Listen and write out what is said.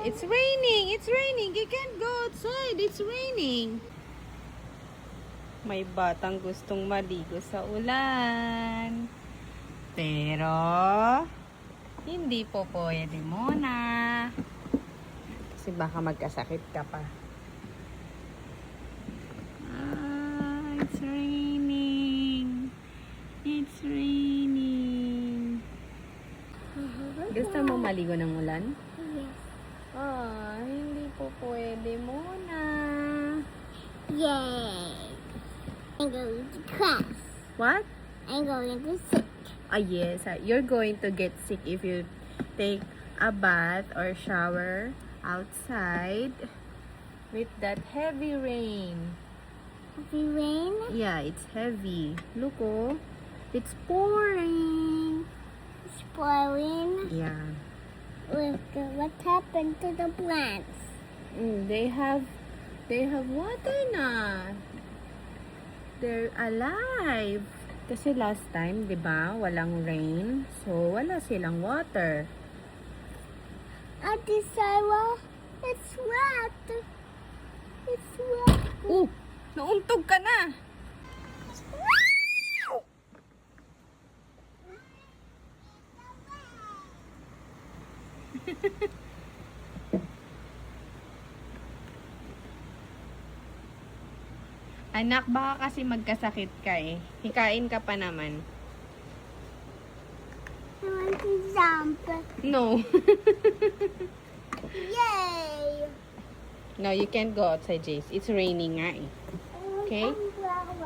It's raining. It's raining. You can't go outside. It's raining. May batang gustong maligo sa ulan. Pero, hindi po pwede muna. Kasi baka magkasakit ka pa. It's raining. It's raining. Gusto mo maligo ng ulan? Yes. Hindi po pwede muna. Yay! I'm going to class. What? I'm going to sick. Yes. You're going to get sick if you take a bath or shower outside with that heavy rain. Heavy rain? Yeah, it's heavy. Look, oh. It's pouring. It's pouring. Yeah. Look, what happened to the plants? They have water na. They're alive. Kasi last time, 'di ba, walang rain. So wala silang water. Ate Sarah, it's wet. It's wet. Oh, nauntog ka na. Anak, baka kasi magkasakit ka eh. Hikain ka pa naman. I want to jump. No. Yay! No, you can't go outside, Jace. It's raining nga eh. Okay?